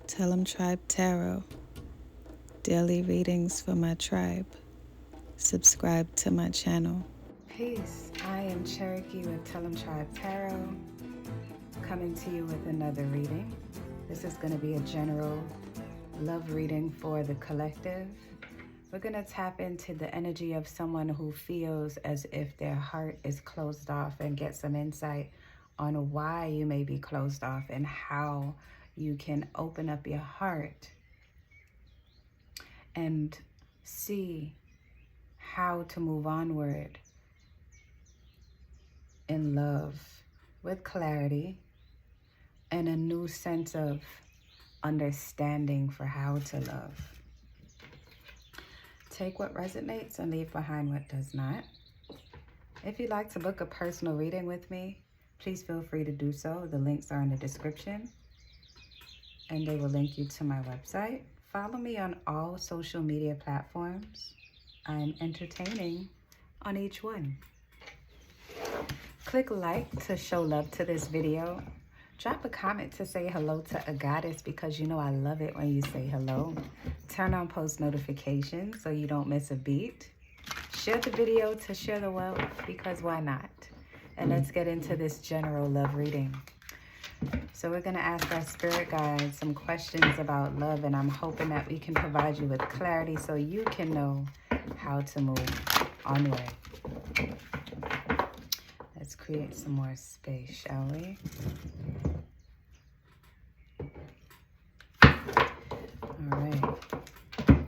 Tell 'em Tribe Tarot. Daily readings for my tribe. Subscribe to my channel. Peace. I am Cherokee with Tell 'em Tribe Tarot, coming to you with another reading. This is going to be a general love reading for the collective. We're going to tap into the energy of someone who feels as if their heart is closed off and get some insight on why you may be closed off and how you can open up your heart and see how to move onward in love with clarity and a new sense of understanding for how to love. Take what resonates and leave behind what does not. If you'd like to book a personal reading with me, please feel free to do so. The links are in the description and they will link you to my website. Follow me on all social media platforms. I'm entertaining on each one. Click like to show love to this video. Drop a comment to say hello to a goddess because you know I love it when you say hello. Turn on post notifications so you don't miss a beat. Share the video to share the wealth because why not? And let's get into this general love reading. So we're going to ask our spirit guides some questions about love, and I'm hoping that we can provide you with clarity so you can know how to move onward. Let's create some more space, shall we? All right.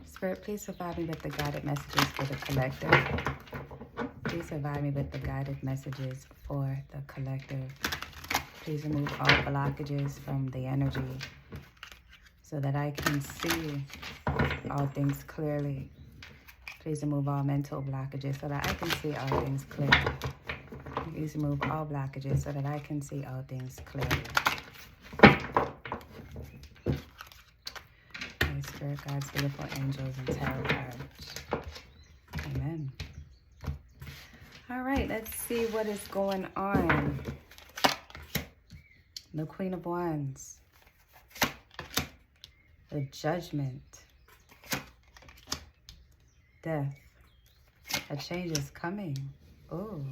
Spirit, please provide me with the guided messages for the collective. Please provide me with the guided messages for the collective. Please remove all blockages from the energy so that I can see all things clearly. Please remove all mental blockages so that I can see all things clearly. Please remove all blockages so that I can see all things clearly. My spirit guides, beautiful angels, and tarot cards. Amen. All right, let's see what is going on. The Queen of Wands. The Judgment. Death. A change is coming. Oh.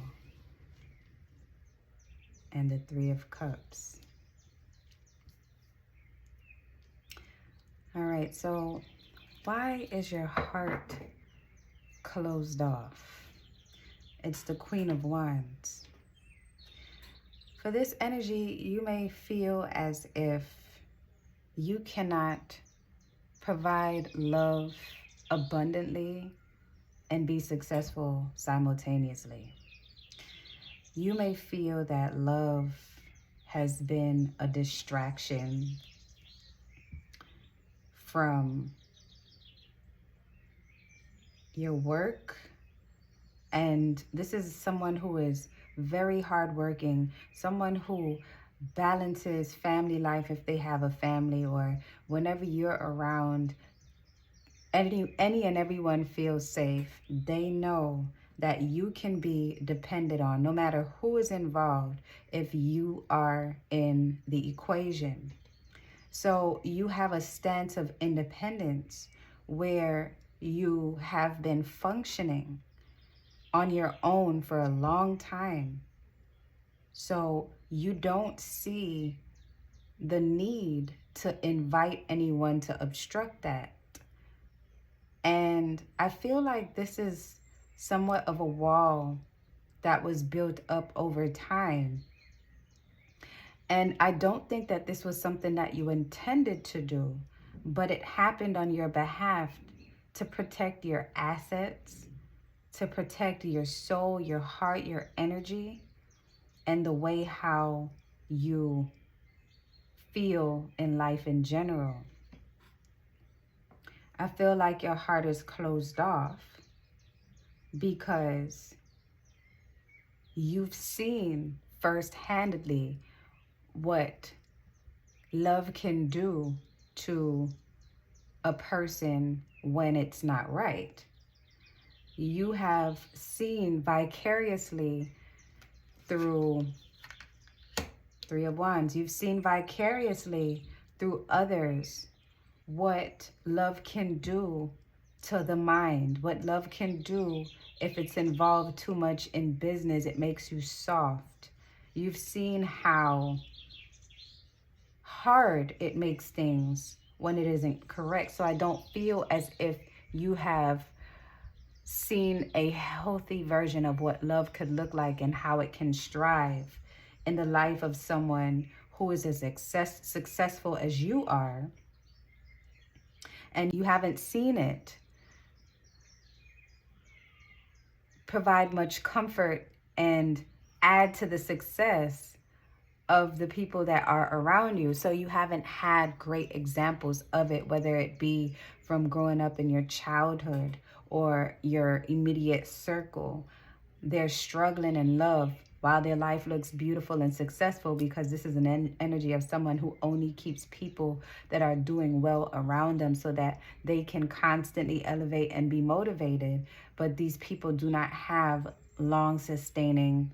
And the Three of Cups. All right, so why is your heart closed off? It's the Queen of Wands. For this energy, you may feel as if you cannot provide love abundantly and be successful simultaneously. You may feel that love has been a distraction from your work. And this is someone who is very hardworking, someone who balances family life if they have a family, or whenever you're around, any and everyone feels safe. They know that you can be depended on no matter who is involved if you are in the equation. So you have a stance of independence where you have been functioning on your own for a long time. So you don't see the need to invite anyone to obstruct that. And I feel like this is somewhat of a wall that was built up over time. And I don't think that this was something that you intended to do, but it happened on your behalf to protect your assets, to protect your soul, your heart, your energy, and the way how you feel in life in general. I feel like your heart is closed off because you've seen first-handedly what love can do to a person when it's not right. You have seen vicariously through Three of Wands. You've seen vicariously through others what love can do to the mind, what love can do if it's involved too much in business. It makes you soft. You've seen how hard it makes things when it isn't correct. So I don't feel as if you have seen a healthy version of what love could look like and how it can strive in the life of someone who is as successful as you are, and you haven't seen it provide much comfort and add to the success of the people that are around you. So you haven't had great examples of it, whether it be from growing up in your childhood or your immediate circle. They're struggling in love while their life looks beautiful and successful, because this is an energy of someone who only keeps people that are doing well around them so that they can constantly elevate and be motivated. But these people do not have long sustaining,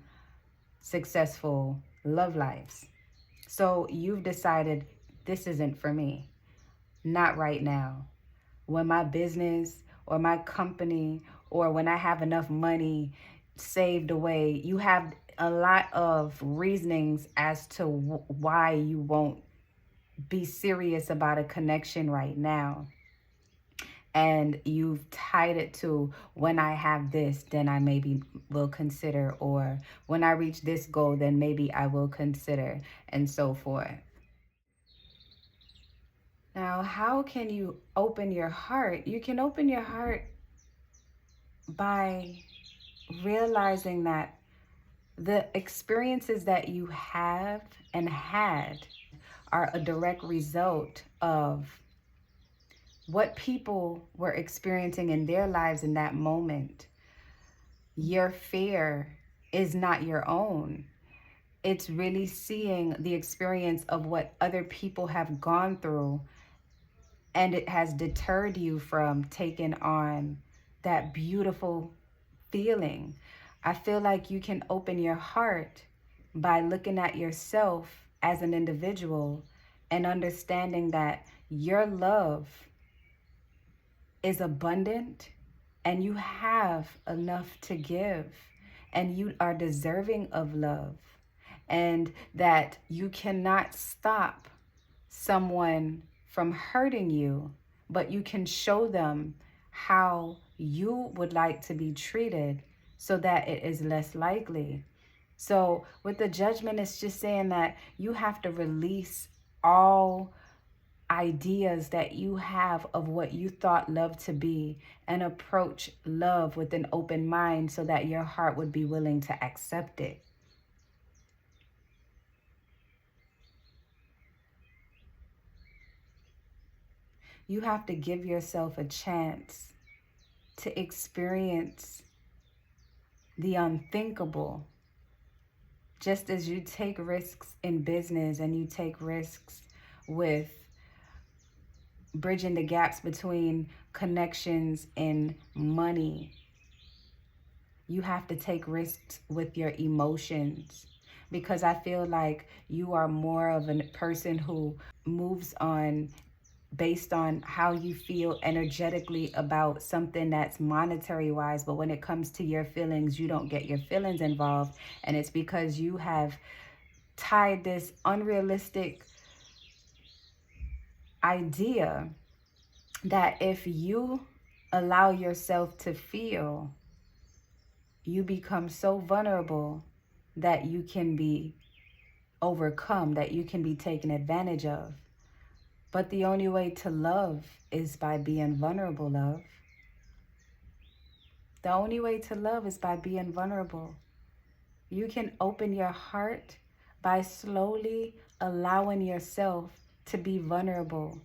successful love lives. So you've decided, this isn't for me, not right now. When my business or my company, or when I have enough money saved away, you have a lot of reasonings as to why you won't be serious about a connection right now. And you've tied it to, when I have this, then I maybe will consider, or when I reach this goal, then maybe I will consider, and so forth. Now, how can you open your heart? You can open your heart by realizing that the experiences that you have and had are a direct result of what people were experiencing in their lives in that moment. Your fear is not your own. It's really seeing the experience of what other people have gone through, and it has deterred you from taking on that beautiful feeling. I feel like you can open your heart by looking at yourself as an individual and understanding that your love is abundant and you have enough to give, and you are deserving of love, and that you cannot stop someone from hurting you, but you can show them how you would like to be treated so that it is less likely. So with the judgment, it's just saying that you have to release all ideas that you have of what you thought love to be, and approach love with an open mind so that your heart would be willing to accept it. You have to give yourself a chance to experience the unthinkable. Just as you take risks in business and you take risks with bridging the gaps between connections and money, you have to take risks with your emotions, because I feel like you are more of a person who moves on based on how you feel energetically about something that's monetary wise. But when it comes to your feelings, you don't get your feelings involved. And it's because you have tied this unrealistic idea that if you allow yourself to feel, you become so vulnerable that you can be overcome, that you can be taken advantage of. But the only way to love is by being vulnerable, love. The only way to love is by being vulnerable. You can open your heart by slowly allowing yourself to be vulnerable,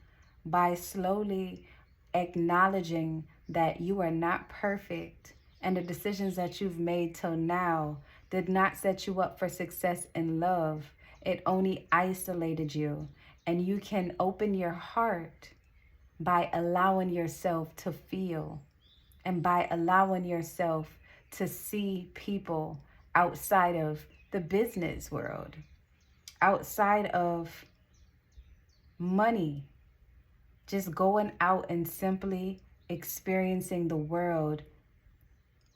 by slowly acknowledging that you are not perfect, and the decisions that you've made till now did not set you up for success in love. It only isolated you. And you can open your heart by allowing yourself to feel, and by allowing yourself to see people outside of the business world, outside of money, Just going out and simply experiencing the world,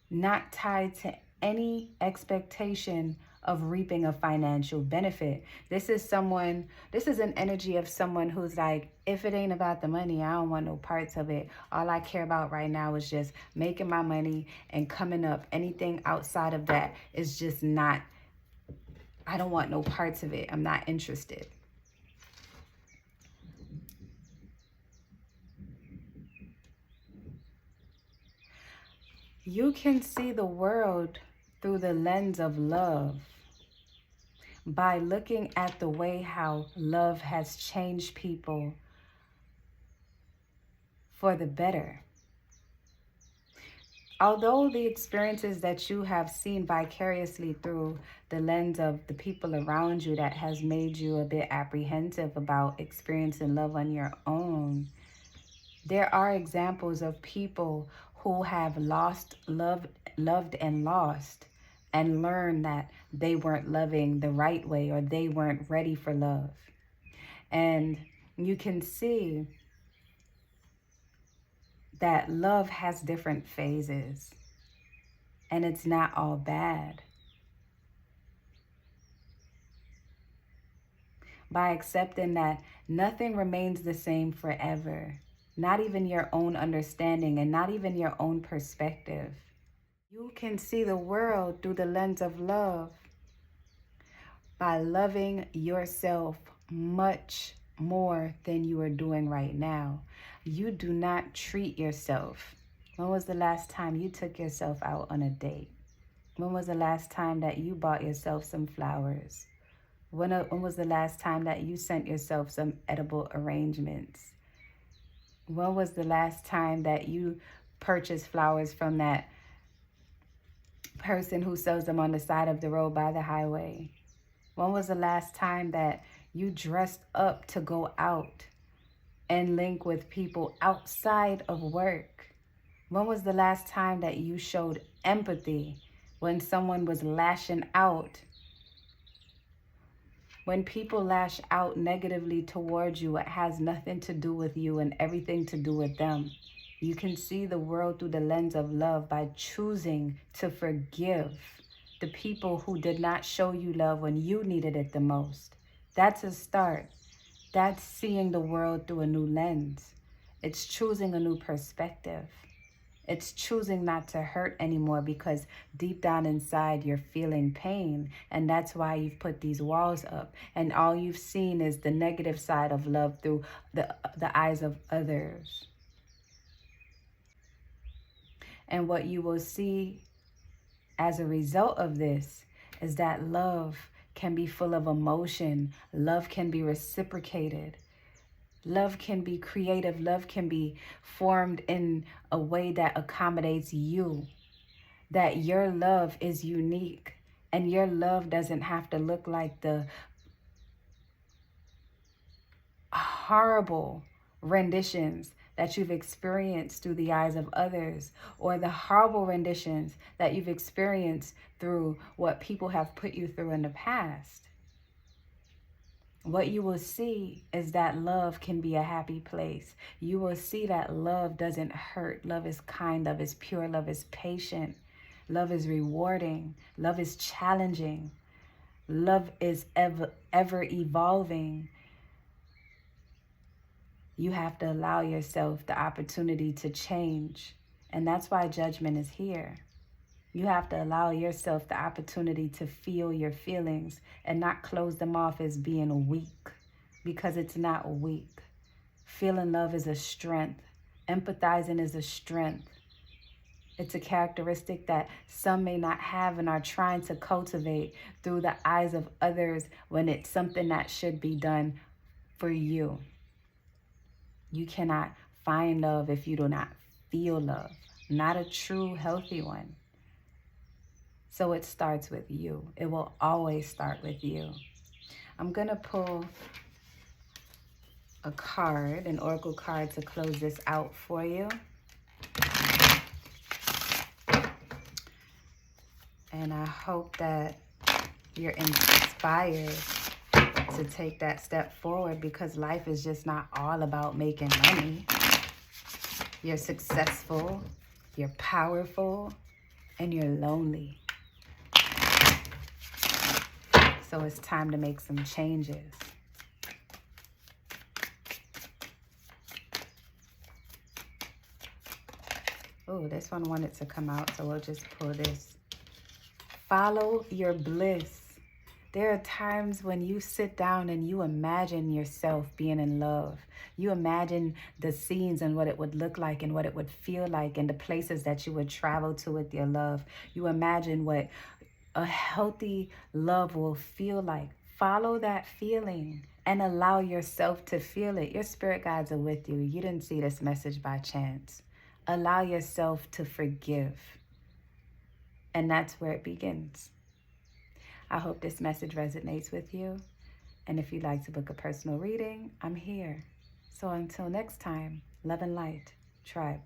not tied to any expectation of reaping a financial benefit. This is an energy of someone who's like, if it ain't about the money, I don't want no parts of it. All I care about right now is just making my money and coming up. Anything outside of that is just not, I don't want no parts of it. I'm not interested. You can see the world through the lens of love by looking at the way how love has changed people for the better. Although the experiences that you have seen vicariously through the lens of the people around you that has made you a bit apprehensive about experiencing love on your own, there are examples of people who have loved and lost, and learned that they weren't loving the right way or they weren't ready for love. And you can see that love has different phases, and it's not all bad. By accepting that nothing remains the same forever, not even your own understanding and not even your own perspective. You can see the world through the lens of love by loving yourself much more than you are doing right now. You do not treat yourself. When was the last time you took yourself out on a date? When was the last time that you bought yourself some flowers? When was the last time that you sent yourself some edible arrangements? When was the last time that you purchased flowers from that person who sells them on the side of the road by the highway? When was the last time that you dressed up to go out and link with people outside of work? When was the last time that you showed empathy when someone was lashing out? When people lash out negatively towards you, it has nothing to do with you and everything to do with them. You can see the world through the lens of love by choosing to forgive the people who did not show you love when you needed it the most. That's a start. That's seeing the world through a new lens. It's choosing a new perspective. It's choosing not to hurt anymore because deep down inside you're feeling pain. And that's why you've put these walls up. And all you've seen is the negative side of love through the eyes of others. And what you will see as a result of this is that love can be full of emotion. Love can be reciprocated. Love can be creative. Love can be formed in a way that accommodates you. That your love is unique. And your love doesn't have to look like the horrible renditions that you've experienced through the eyes of others, or the horrible renditions that you've experienced through what people have put you through in the past. What you will see is that love can be a happy place. You will see that love doesn't hurt. Love is kind. Love is pure. Love is patient. Love is rewarding. Love is challenging. Love is ever evolving. You have to allow yourself the opportunity to change. And that's why judgment is here. You have to allow yourself the opportunity to feel your feelings and not close them off as being weak, because it's not weak. Feeling love is a strength. Empathizing is a strength. It's a characteristic that some may not have and are trying to cultivate through the eyes of others when it's something that should be done for you. You cannot find love if you do not feel love, not a true healthy one. So it starts with you. It will always start with you. I'm going to pull a card, an oracle card, to close this out for you. And I hope that you're inspired to take that step forward, because life is just not all about making money. You're successful, you're powerful, and you're lonely. So it's time to make some changes. Oh, this one wanted to come out, so we'll just pull this. Follow your bliss. There are times when you sit down and you imagine yourself being in love. You imagine the scenes and what it would look like and what it would feel like and the places that you would travel to with your love. You imagine what a healthy love will feel like. Follow that feeling and allow yourself to feel it. Your spirit guides are with you. You didn't see this message by chance. Allow yourself to forgive. And that's where it begins. I hope this message resonates with you. And if you'd like to book a personal reading, I'm here. So until next time, love and light, tribe.